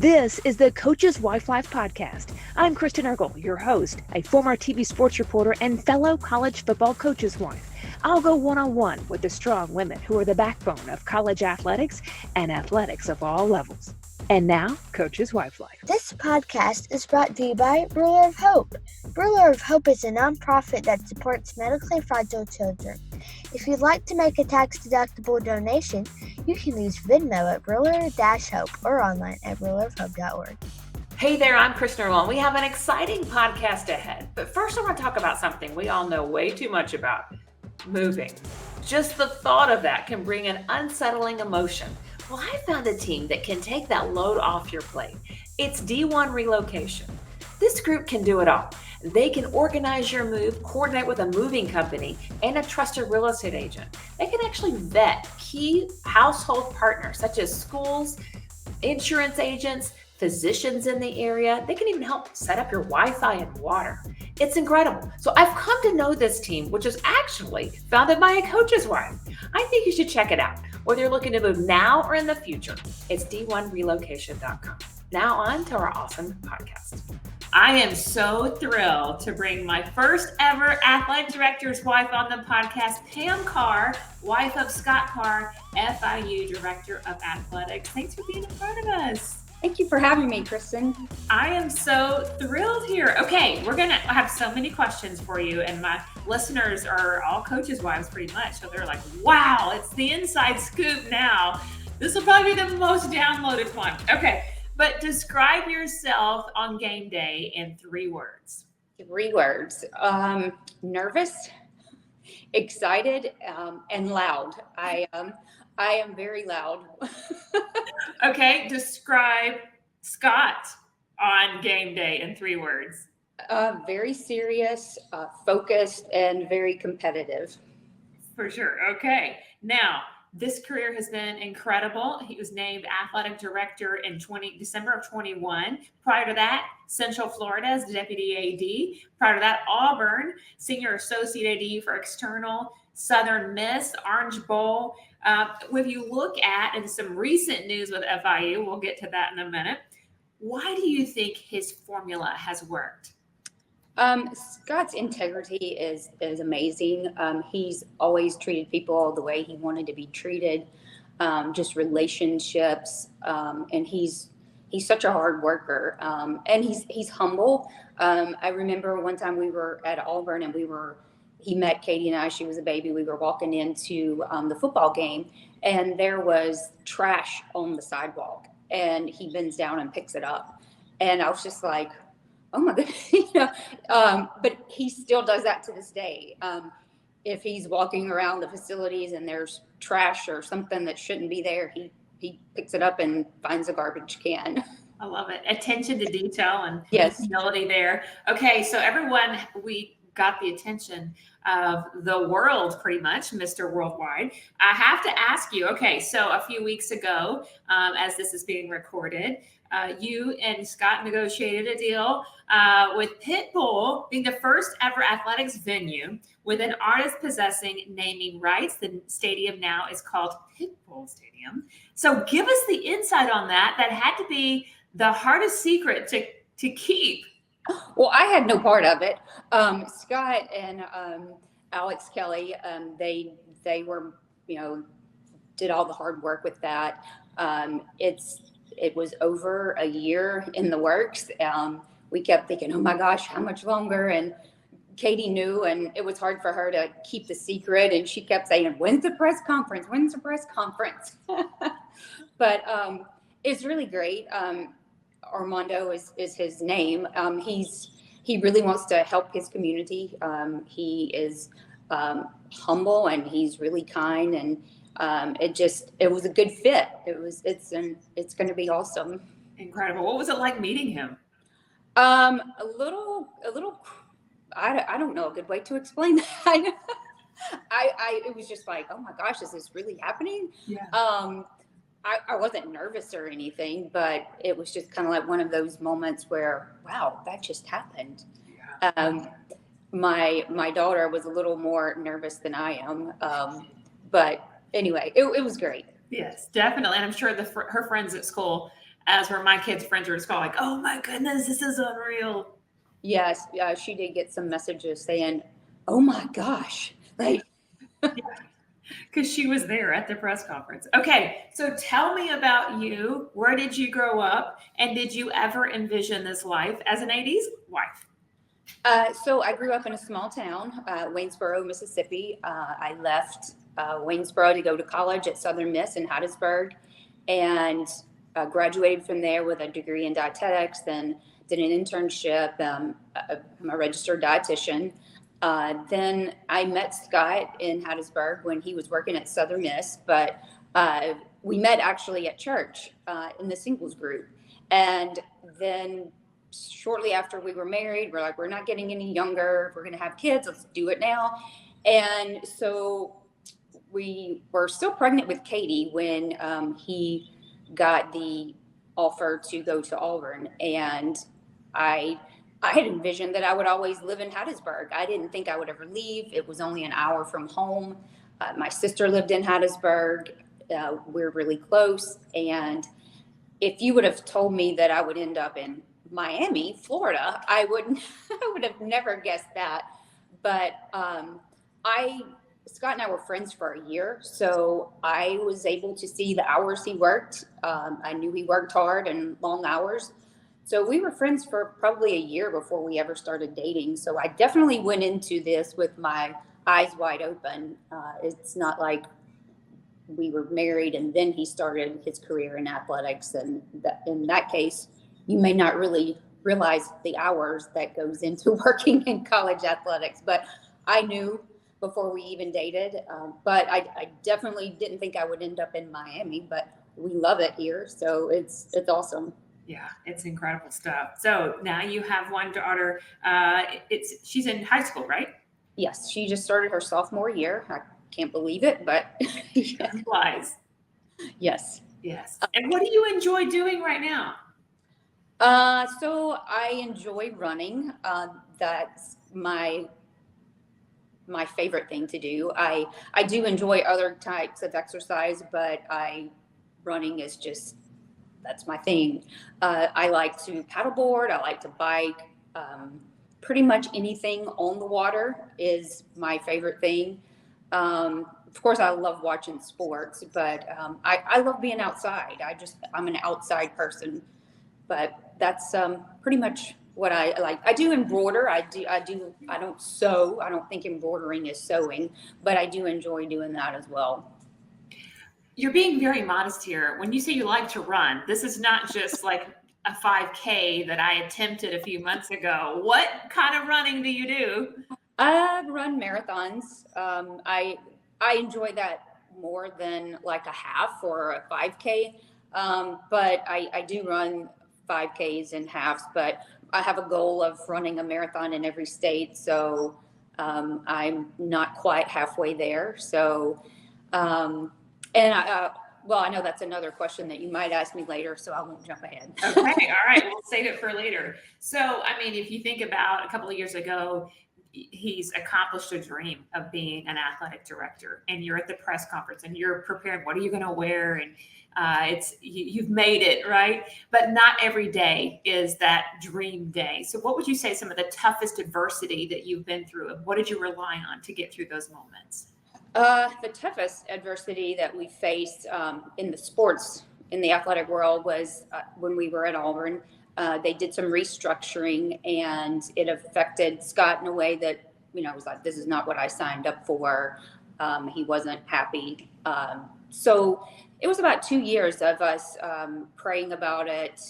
This is the Coach's Wife Life podcast. I'm Kristen Eargle, your host, a former TV sports reporter and fellow college football coach's wife. I'll go one-on-one with the strong women who are the backbone of college athletics and athletics of all levels. And now, Coach's Wife Life. This podcast is brought to you by Ruler of Hope. Ruler of Hope is a nonprofit that supports medically fragile children. If you'd like to make a tax-deductible donation, you can use Venmo at Ruler-Hope or online at rulerofhope.org. Hey there, I'm Kristen Eargle, and we have an exciting podcast ahead. But first, I want to talk about something we all know way too much about: moving. Just the thought of that can bring an unsettling emotion. Well, I found a team that can take that load off your plate. It's D1 Relocation. This group can do it all. They can organize your move, coordinate with a moving company, and a trusted real estate agent. They can actually vet key household partners such as schools, insurance agents, physicians in the area. They can even help set up your Wi-Fi and water. It's incredible. So I've come to know this team, which is actually founded by a coach's wife. I think you should check it out, whether you're looking to move now or in the future. It's d1relocation.com. Now on to our awesome podcast. I am so thrilled to bring my first ever athletic director's wife on the podcast, Pam Carr, wife of Scott Carr, FIU Director of Athletics. Thanks for being a part of us. Thank you for having me, Kristen. I am so thrilled here. Okay, we're going to have so many questions for you, and my listeners are all coaches' wives pretty much, so they're like, wow, it's the inside scoop now. This will probably be the most downloaded one. Okay, but describe yourself on game day in 3 words. 3 words. Nervous, excited, and loud. I am very loud. Okay, describe Scott on game day in 3 words. Very serious, focused, and very competitive. For sure. Okay. Now, this career has been incredible. He was named athletic director in December of 21. Prior to that, Central Florida as deputy AD. Prior to that, Auburn, senior associate AD for external, Southern Miss, Orange Bowl. When you look at, and some recent news with FIU, we'll get to that in a minute. Why do you think his formula has worked? Scott's integrity is amazing. He's always treated people the way he wanted to be treated, just relationships. And he's such a hard worker. And he's humble. I remember one time we were at Auburn and he met Katie and I. She was a baby. We were walking into the football game, and there was trash on the sidewalk, and he bends down and picks it up. And I was just like, oh my goodness, but he still does that to this day. If he's walking around the facilities and there's trash or something that shouldn't be there, he picks it up and finds a garbage can. I love it. Attention to detail and yes, humility there. Okay, so everyone, we got the attention of the world, pretty much, Mr. Worldwide. I have to ask you, okay, so a few weeks ago, as this is being recorded, you and Scott negotiated a deal with Pitbull being the first ever athletics venue with an artist possessing naming rights. The stadium now is called Pitbull Stadium. So give us the insight on that. That had to be the hardest secret to keep. Well, I had no part of it. Scott and Alex Kelly, they were, did all the hard work with that. It was over a year in the works. We kept thinking, oh my gosh, how much longer? And Katie knew, and it was hard for her to keep the secret. And she kept saying, when's the press conference? When's the press conference? But it's really great. Armando is his name. He really wants to help his community. He is humble, and he's really kind, and it was a good fit. It's going to be awesome. Incredible. What was it like meeting him? A little. I don't know a good way to explain that. It was just like, oh my gosh, is this really happening? Yeah. I wasn't nervous or anything, but it was just kind of like one of those moments where, wow, that just happened. Yeah. My daughter was a little more nervous than I am, but anyway, it was great. Yes, definitely. And I'm sure her friends at school as where my kids' friends are just going like, oh my goodness, this is unreal. Yes, she did get some messages saying, "Oh my gosh!" Like, because she was there at the press conference. Okay, so tell me about you. Where did you grow up, and did you ever envision this life as an AD's wife? so I grew up in a small town, Waynesboro, Mississippi. I left Waynesboro to go to college at Southern Miss in Hattiesburg, and graduated from there with a degree in dietetics. Then did an internship. I'm a registered dietitian. Then I met Scott in Hattiesburg when he was working at Southern Miss, but we met actually at church in the singles group. And then shortly after we were married, we're like, we're not getting any younger. If we're going to have kids, let's do it now. And so we were still pregnant with Katie when he got the offer to go to Auburn. And I had envisioned that I would always live in Hattiesburg. I didn't think I would ever leave. It was only an hour from home. My sister lived in Hattiesburg. We're really close. And if you would have told me that I would end up in Miami, Florida, I would have never guessed that. But Scott and I were friends for a year, so I was able to see the hours he worked. I knew he worked hard and long hours. So we were friends for probably a year before we ever started dating. So I definitely went into this with my eyes wide open. It's not like we were married and then he started his career in athletics. And in that case, you may not really realize the hours that goes into working in college athletics. But I knew before we even dated. But I definitely didn't think I would end up in Miami, but we love it here. So it's awesome. Yeah, it's incredible stuff. So now you have one daughter. She's in high school, right? Yes, she just started her sophomore year. I can't believe it, but yeah. Flies. Yes. Yes. And what do you enjoy doing right now? So I enjoy running. That's my favorite thing to do. I do enjoy other types of exercise, but running is just, that's my thing. I like to paddleboard. I like to bike. Pretty much anything on the water is my favorite thing. Of course, I love watching sports, but I love being outside. I'm an outside person, but that's pretty much what I like. I do embroider. I don't sew. I don't think embroidering is sewing, but I do enjoy doing that as well. You're being very modest here. When you say you like to run, this is not just like a 5K that I attempted a few months ago. What kind of running do you do? I run marathons. I enjoy that more than like a half or a 5K. But I do run 5Ks and halves, but I have a goal of running a marathon in every state. So I'm not quite halfway there. So, well, I know that's another question that you might ask me later, so I won't jump ahead. Okay. All right. We'll save it for later. So, I mean, if you think about a couple of years ago, he's accomplished a dream of being an athletic director, and you're at the press conference and you're preparing, what are you going to wear? And you've made it, right? But not every day is that dream day. So what would you say some of the toughest adversity that you've been through, and what did you rely on to get through those moments? The toughest adversity that we faced in the athletic world was when we were at Auburn. They did some restructuring, and it affected Scott in a way that, it was like, this is not what I signed up for. He wasn't happy. So it was about 2 years of us praying about it,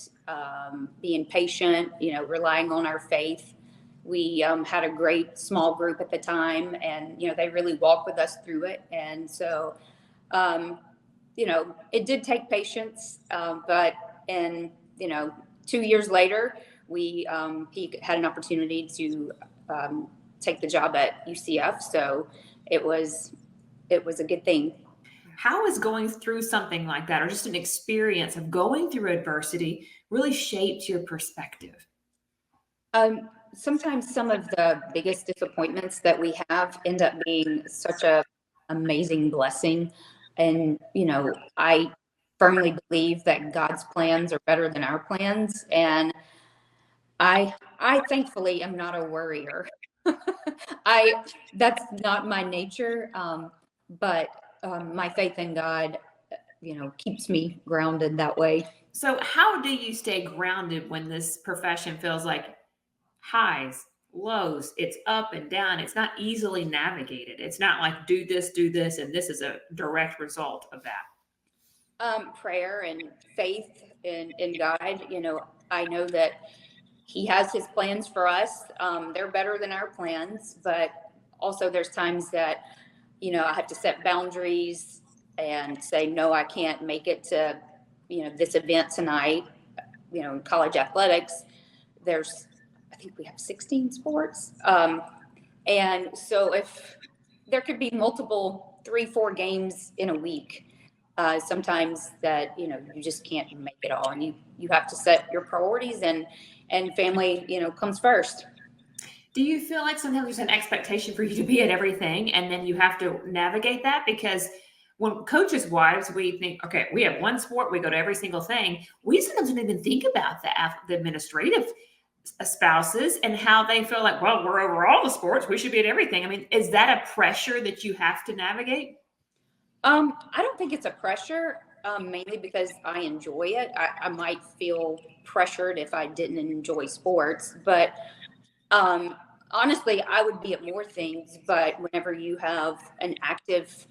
being patient, relying on our faith. We had a great small group at the time, and, they really walked with us through it. And so, it did take patience, but 2 years later, he had an opportunity to take the job at UCF. So it was a good thing. How has going through something like that, or just an experience of going through adversity, really shaped your perspective? Sometimes some of the biggest disappointments that we have end up being such a amazing blessing. And, firmly believe that God's plans are better than our plans. And I thankfully am not a worrier. That's not my nature. But my faith in God, keeps me grounded that way. So how do you stay grounded when this profession feels like highs, lows, it's up and down, it's not easily navigated? It's not like do this, and this is a direct result of that. Prayer and faith in God. I know that He has His plans for us. They're better than our plans, but also there's times that, I have to set boundaries and say, no, I can't make it to, this event tonight. In college athletics, I think we have 16 sports. And so if there could be multiple 3-4 games in a week, sometimes that, you just can't make it all. And you have to set your priorities, and family, comes first. Do you feel like sometimes there's an expectation for you to be at everything, and then you have to navigate that? Because when coaches' wives, we think, okay, we have one sport, we go to every single thing. We sometimes don't even think about the administrative spouses and how they feel like, well, we're over all the sports, we should be at everything. I mean, is that a pressure that you have to navigate? I don't think it's a pressure, mainly because I enjoy it. I might feel pressured if I didn't enjoy sports, but honestly, I would be at more things. But whenever you have an active,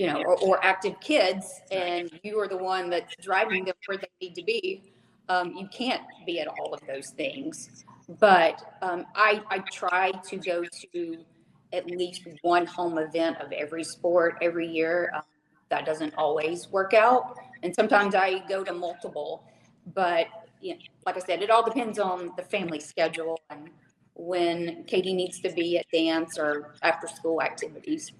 or active kids, and you are the one that's driving them where they need to be, you can't be at all of those things. But I try to go to at least one home event of every sport every year. That doesn't always work out, and sometimes I go to multiple. But like I said, it all depends on the family schedule and when Katie needs to be at dance or after school activities.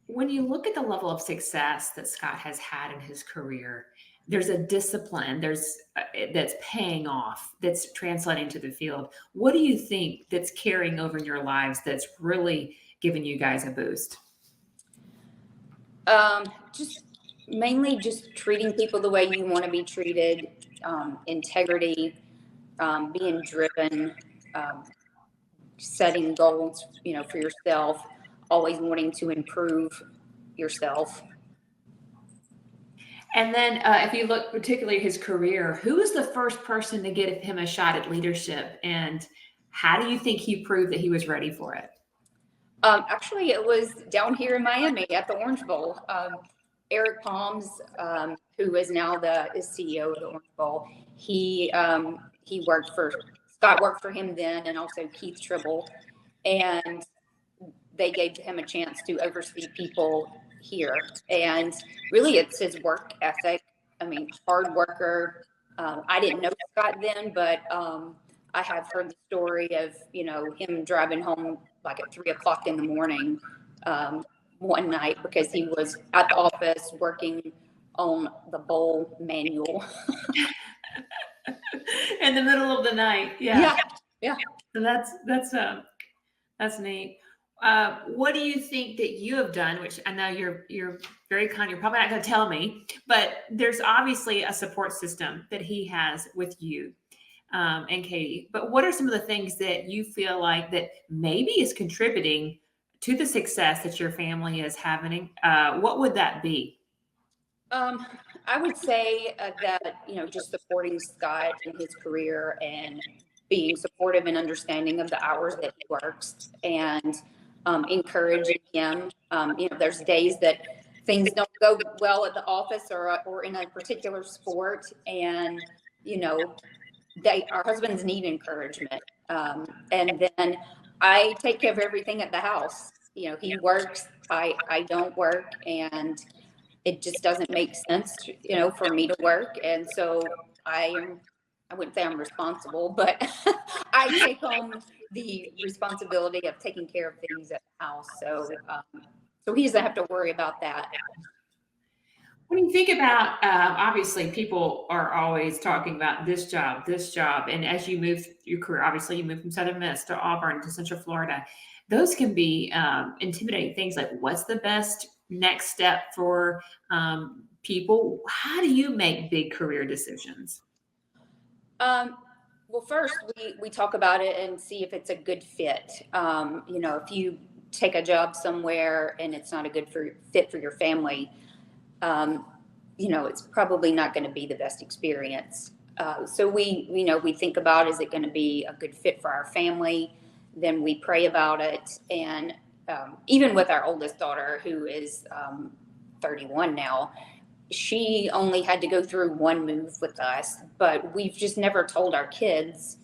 When you look at the level of success that Scott has had in his career, there's a discipline that's paying off, that's translating to the field. What do you think that's carrying over in your lives that's really giving you guys a boost? Just mainly just treating people the way you want to be treated, integrity, being driven, setting goals, for yourself, always wanting to improve yourself. And then if you look particularly at his career, who was the first person to give him a shot at leadership? And how do you think he proved that he was ready for it? Actually, it was down here in Miami at the Orange Bowl. Eric Palms, who is now is CEO of the Orange Bowl, Scott worked for him then, and also Keith Tribble, and they gave him a chance to oversee people here. And really, it's his work ethic. I mean, hard worker. I didn't know Scott then, but I have heard the story of, him driving home like at 3:00 in the morning one night because he was at the office working on the bowl manual. In the middle of the night. Yeah. So that's neat. What do you think that you have done, which I know you're very kind, you're probably not going to tell me, but there's obviously a support system that he has with you and Katie. But what are some of the things that you feel like that maybe is contributing to the success that your family is having? What would that be? I would say that, just supporting Scott in his career and being supportive and understanding of the hours that he works, and encouraging him. There's days that things don't go well at the office or in a particular sport, and our husbands need encouragement. And then I take care of everything at the house. He works, I don't work, and it just doesn't make sense, for me to work. And so I wouldn't say I'm responsible, but I take home the responsibility of taking care of things at the house. So he doesn't have to worry about that. When you think about, obviously people are always talking about this job, and as you move your career, obviously you moved from Southern Miss to Auburn to Central Florida. Those can be intimidating things like, what's the best next step for people? How do you make big career decisions? Well, first we talk about it and see if it's a good fit. If you take a job somewhere and it's not a good fit for your family, it's probably not going to be the best experience. So we think about, is it going to be a good fit for our family? Then we pray about it. And even with our oldest daughter, who is 31 now, she only had to go through one move with us, but we've just never told our kids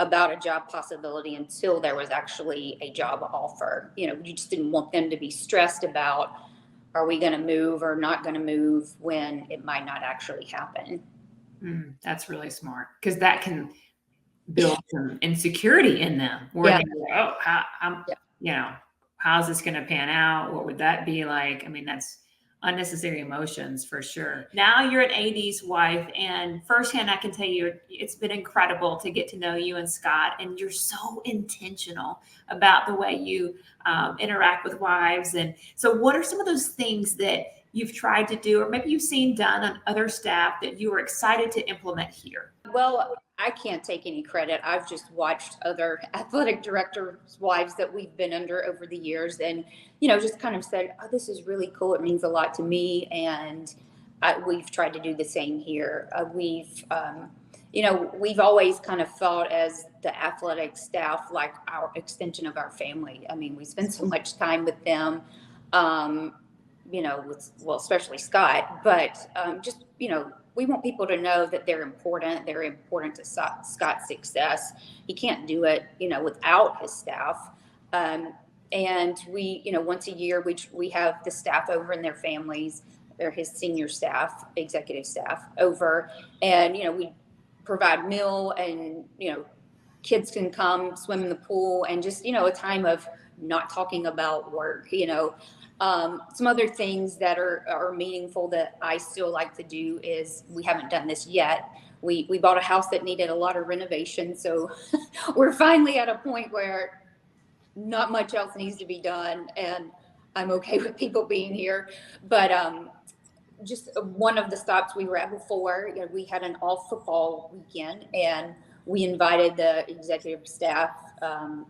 about a job possibility until there was actually a job offer. You just didn't want them to be stressed about, are we going to move or not going to move, when it might not actually happen. That's really smart, because that can build some insecurity in them, where they go, how's this going to pan out? What would that be like? I mean, that's unnecessary emotions for sure. Now you're an AD's wife, and firsthand, I can tell you, it's been incredible to get to know you and Scott, and you're so intentional about the way you interact with wives. And so what are some of those things that you've tried to do, or maybe you've seen done on other staff, that you were excited to implement here? Well, I can't take any credit. I've just watched other athletic directors' wives that we've been under over the years, and just kind of said, oh, this is really cool. It means a lot to me. And we've tried to do the same here. We've always kind of thought as the athletic staff like our extension of our family. I mean, we spend so much time with them, especially Scott, but we want people to know that they're important. They're important to Scott's success. He can't do it, without his staff. And we, once a year, we have the staff over and their families, or his senior staff, executive staff over, and, we provide meal, and, kids can come swim in the pool, and just, a time of not talking about work, Some other things that are meaningful that I still like to do is, we haven't done this yet. We bought a house that needed a lot of renovation. So we're finally at a point where not much else needs to be done, and I'm okay with people being here. But just one of the stops we were at before, we had an all football weekend, and we invited the executive staff,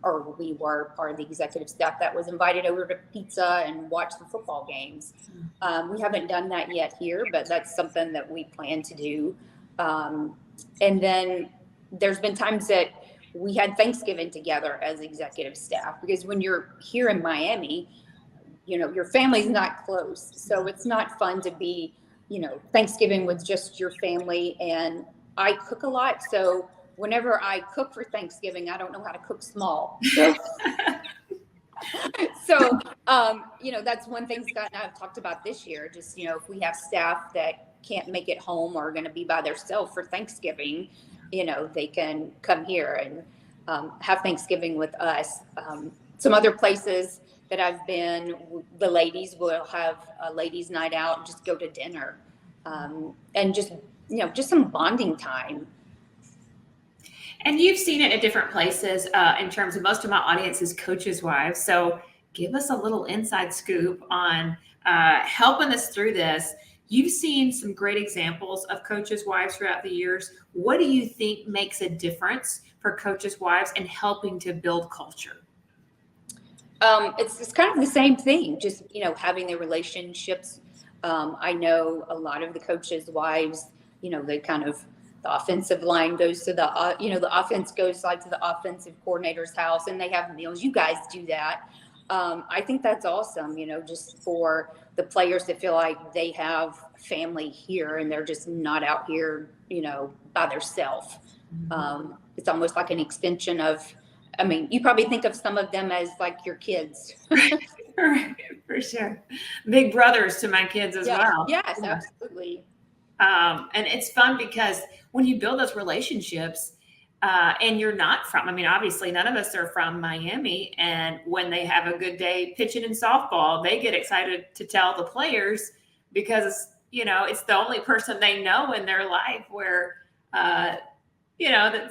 or we were part of the executive staff that was invited over to pizza and watch the football games. We haven't done that yet here, but that's something that we plan to do. And then there's been times that we had Thanksgiving together as executive staff, because when you're here in Miami, your family's not close. So it's not fun to be, Thanksgiving with just your family. And I cook a lot. So whenever I cook for Thanksgiving, I don't know how to cook small. So, that's one thing Scott and I have talked about this year. Just, if we have staff that can't make it home or are going to be by themselves for Thanksgiving, they can come here and have Thanksgiving with us. Some other places that I've been, the ladies will have a ladies' night out and just go to dinner, and just some bonding time. And you've seen it at different places in terms of, most of my audience is coaches' wives. So give us a little inside scoop on helping us through this. You've seen some great examples of coaches' wives throughout the years. What do you think makes a difference for coaches' wives in helping to build culture? It's kind of the same thing, just, having the relationships. I know a lot of the coaches' wives, they kind of, the offensive line goes to the offense goes like to the offensive coordinator's house, and they have meals. You guys do that. I think that's awesome, just for the players to feel like they have family here and they're just not out here, by themselves. It's almost like an extension of, you probably think of some of them as like your kids. Right, for sure. Big brothers to my kids as well. Yes, absolutely. And it's fun because when you build those relationships, and you're not from, obviously none of us are from Miami. And when they have a good day pitching in softball, they get excited to tell the players, because, it's the only person they know in their life where, that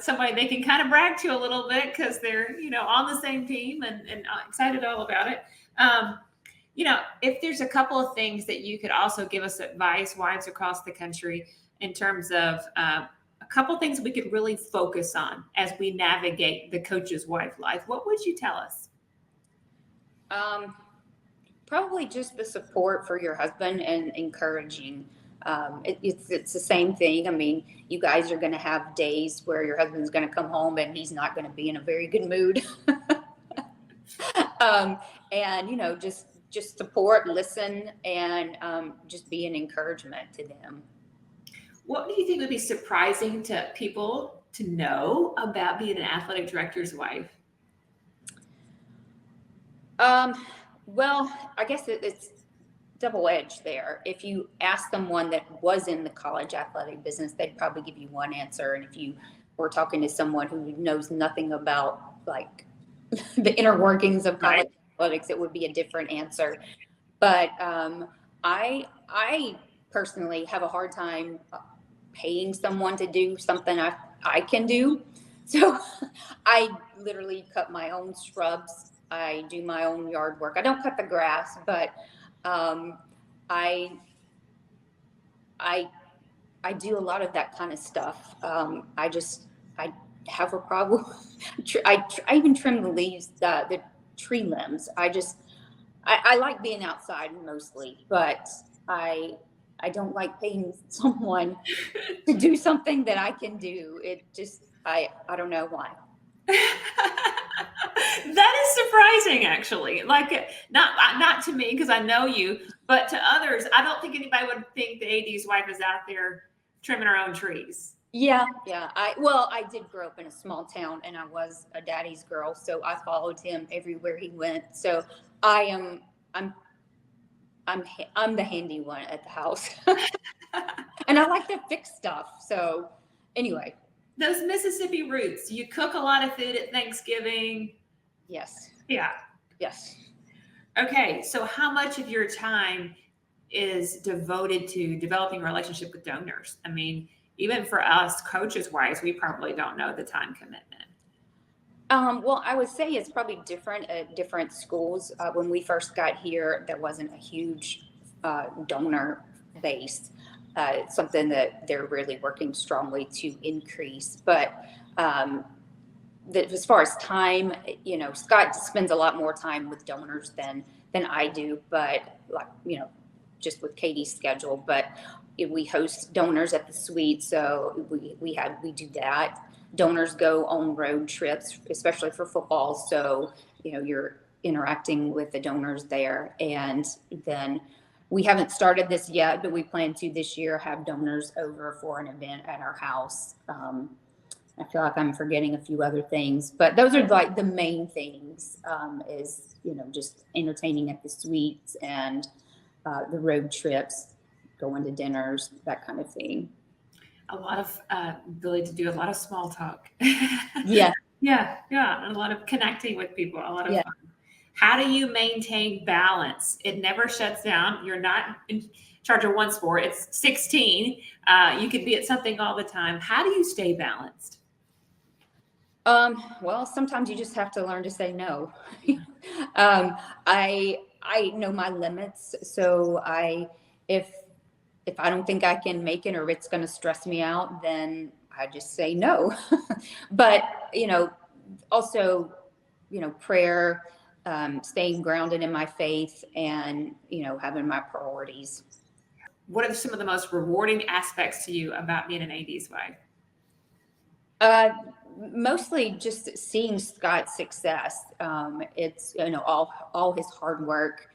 somebody they can kind of brag to a little bit, because they're, on the same team and excited all about it. if there's a couple of things that you could also give us advice, wives across the country, in terms of a couple things we could really focus on as we navigate the coach's wife life, what would you tell us? Probably just the support for your husband and encouraging. It's the same thing. I mean, you guys are going to have days where your husband's going to come home and he's not going to be in a very good mood. And just support, listen, and just be an encouragement to them. What do you think would be surprising to people to know about being an athletic director's wife? Well, I guess it's double-edged there. If you ask someone that was in the college athletic business, they'd probably give you one answer. And if you were talking to someone who knows nothing about like the inner workings of college athletics, it would be a different answer. But I personally have a hard time paying someone to do something I can do. So I literally cut my own shrubs. I do my own yard work. I don't cut the grass, but I do a lot of that kind of stuff. I have a problem. I even trim the leaves, the tree limbs. I like being outside mostly, but I don't like paying someone to do something that I can do. It just, I don't know why. That is surprising, actually. Like, not to me, because I know you, but to others, I don't think anybody would think the AD's wife is out there trimming her own trees. Yeah. I did grow up in a small town, and I was a daddy's girl, so I followed him everywhere he went. So I'm the handy one at the house, and I like to fix stuff. So anyway, those Mississippi roots. You cook a lot of food at Thanksgiving. Yes. Yeah. Yes. Okay. So how much of your time is devoted to developing a relationship with donors? I mean, even for us coaches wise, we probably don't know the time commitment. Well, I would say it's probably different at different schools. When we first got here, there wasn't a huge donor base. It's something that they're really working strongly to increase. But as far as time, Scott spends a lot more time with donors than I do. But just with Katie's schedule. But we host donors at the suite, so we do that. Donors go on road trips, especially for football. So you're interacting with the donors there, and then. We haven't started this yet, but we plan to this year have donors over for an event at our house. I feel like I'm forgetting a few other things, but those are like the main things, is, just entertaining at the suites and the road trips, going to dinners, that kind of thing. A lot of ability to do a lot of small talk. Yeah. Yeah. And a lot of connecting with people, a lot of fun. How do you maintain balance? It never shuts down. You're not in charge of one sport. It's 16. You could be at something all the time. How do you stay balanced? Well, sometimes you just have to learn to say no. I know my limits. So if I don't think I can make it or it's going to stress me out, then I just say no. But, also, prayer, staying grounded in my faith, and having my priorities. What are some of the most rewarding aspects to you about being an AD's wife? Mostly just seeing Scott's success. It's all his hard work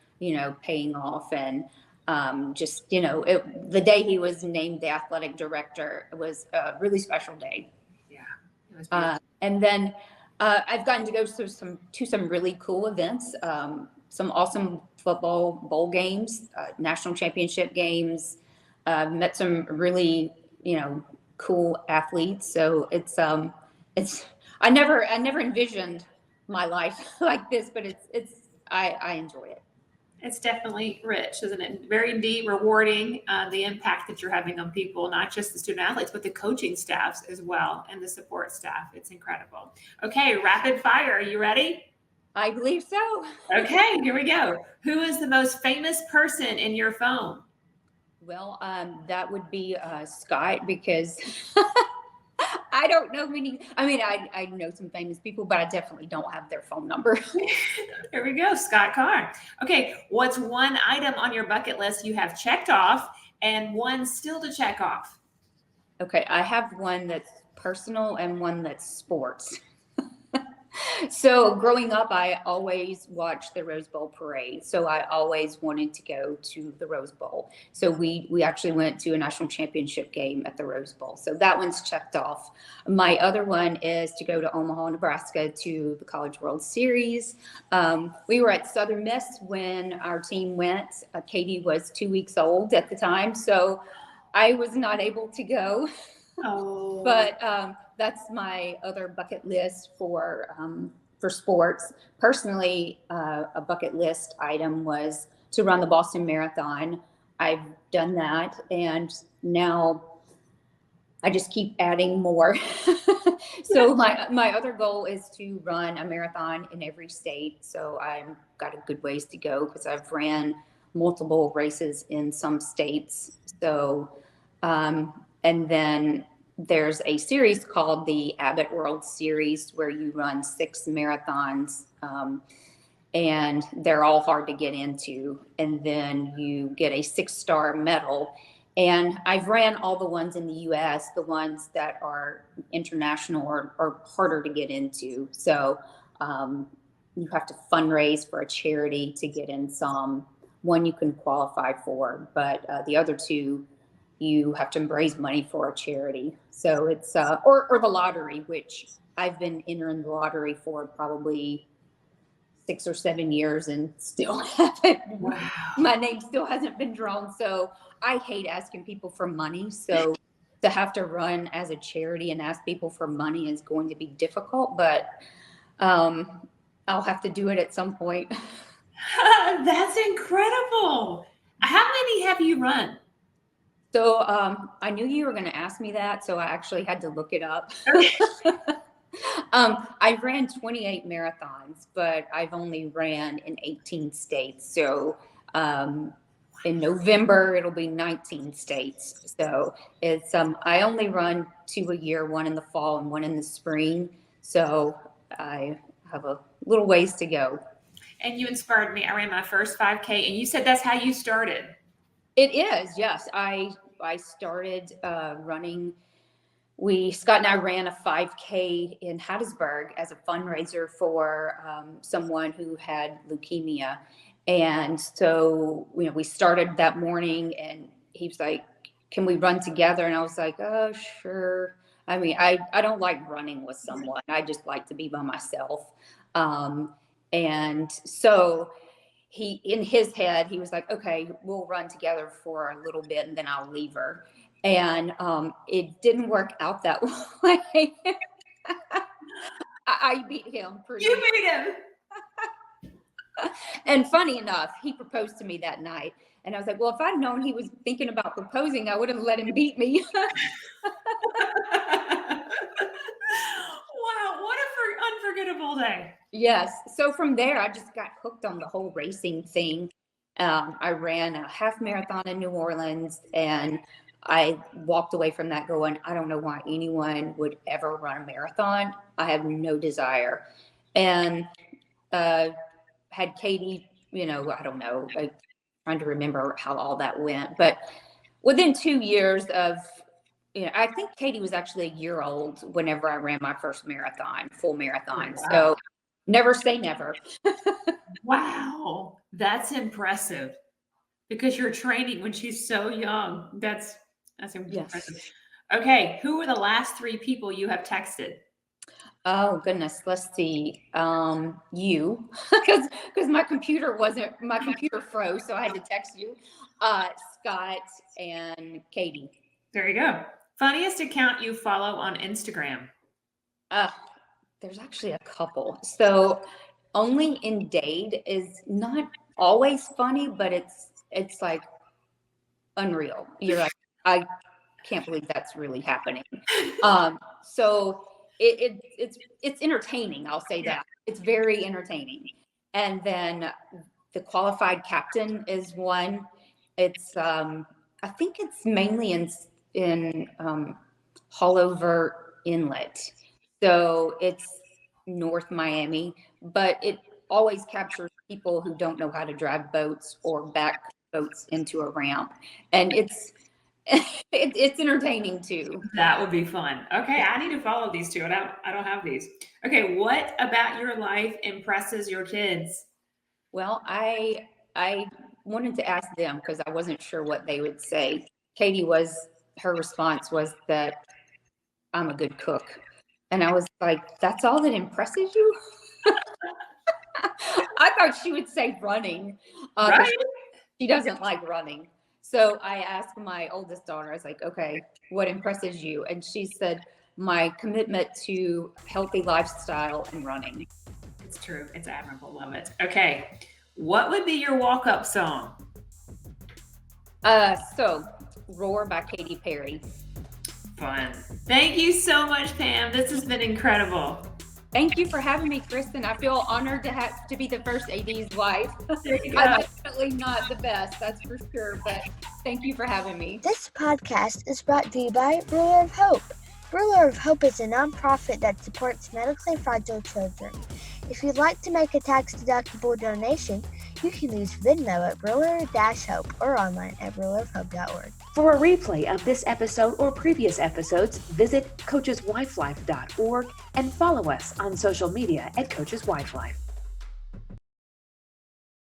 paying off, and the day he was named the athletic director was a really special day. Yeah, it was beautiful. And then I've gotten to go to some really cool events, some awesome football bowl games, national championship games. Met some really, cool athletes. So it's I never envisioned my life like this, but I enjoy it. It's definitely rich, isn't it? Very deep, rewarding, the impact that you're having on people, not just the student athletes, but the coaching staffs as well, and the support staff. It's incredible. Okay, rapid fire. Are you ready? I believe so. Okay, here we go. Who is the most famous person in your phone? Well, that would be Scott, because I don't know many. I mean, I know some famous people, but I definitely don't have their phone number. Here we go, Scott Carr. Okay, what's one item on your bucket list you have checked off and one still to check off? Okay, I have one that's personal and one that's sports. So growing up, I always watched the Rose Bowl parade. So I always wanted to go to the Rose Bowl. So we actually went to a national championship game at the Rose Bowl. So that one's checked off. My other one is to go to Omaha, Nebraska to the College World Series. We were at Southern Miss when our team went. Katie was 2 weeks old at the time, so I was not able to go. Oh, But that's my other bucket list for sports. Personally, a bucket list item was to run the Boston Marathon. I've done that, and now I just keep adding more. So my other goal is to run a marathon in every state. So I've got a good ways to go because I've ran multiple races in some states. So and then there's a series called the Abbott World Series where you run 6 marathons, and they're all hard to get into. And then you get a 6-star medal. And I've ran all the ones in the US, the ones that are international are harder to get into. So you have to fundraise for a charity to get in some. One you can qualify for, but the other two, you have to raise money for a charity. So it's, or the lottery, which I've been entering the lottery for probably 6 or 7 years and still haven't, wow. my name still hasn't been drawn. So I hate asking people for money. So to have to run as a charity and ask people for money is going to be difficult, but I'll have to do it at some point. That's incredible. How many have you run? So I knew you were going to ask me that, so I actually had to look it up. Okay. I ran 28 marathons, but I've only ran in 18 states. So in November, it'll be 19 states. So it's I only run 2 a year, one in the fall and one in the spring. So I have a little ways to go. And you inspired me. I ran my first 5K, and you said that's how you started. It is, yes. I started running. Scott and I ran a 5K in Hattiesburg as a fundraiser for someone who had leukemia. And so, we started that morning, and he was like, "Can we run together?" And I was like, "Oh, sure." I mean, I don't like running with someone. I just like to be by myself. And so in his head, he was like, "Okay, we'll run together for a little bit and then I'll leave her." And it didn't work out that way. I beat him pretty. You beat him. And funny enough, he proposed to me that night. And I was like, well, if I'd known he was thinking about proposing, I wouldn't let him beat me. Wow, what an unforgettable day. Yes. So from there, I just got hooked on the whole racing thing. I ran a half marathon in New Orleans, and I walked away from that going, I don't know why anyone would ever run a marathon. I have no desire. And had Katie, I don't know, trying to remember how all that went. But within 2 years of, I think Katie was actually a year old whenever I ran my first marathon, full marathon. Wow. So never say never. Wow, that's impressive, because you're training when she's so young. That's impressive. Yes. Okay, who were the last 3 people you have texted? Oh goodness, let's see. You, because my computer froze, so I had to text you. Scott and Katie. There you go. Funniest account you follow on Instagram? There's actually a couple. So Only in Dade is not always funny, but it's like unreal. You're like, I can't believe that's really happening. So it's entertaining. I'll say that. It's very entertaining. And then the qualified captain is one. It's I think it's mainly in Hollover Inlet, so it's North Miami, but it always captures people who don't know how to drive boats or back boats into a ramp, and it's it's entertaining too. That would be fun. Okay, I need to follow these two. I don't have these. Okay, what about your life impresses your kids? Well, I wanted to ask them because I wasn't sure what they would say. Her response was that I'm a good cook. And I was like, that's all that impresses you? I thought she would say running. Right. She doesn't like running. So I asked my oldest daughter, I was like, okay, what impresses you? And she said, my commitment to healthy lifestyle and running. It's true. It's admirable. Love it. Okay. What would be your walk-up song? So Roar by Katy Perry. Fun. Thank you so much, Pam. This has been incredible. Thank you for having me, Kristen. I feel honored to be the first AD's wife. There you go. I'm definitely not the best, that's for sure, but thank you for having me. This podcast is brought to you by Ruler of Hope. Ruler of Hope is a nonprofit that supports medically fragile children. If you'd like to make a tax-deductible donation, you can use Venmo at Ruler-Hope or online at rulerofhope.org. For a replay of this episode or previous episodes, visit coacheswifelife.org and follow us on social media at Coaches Wife Life.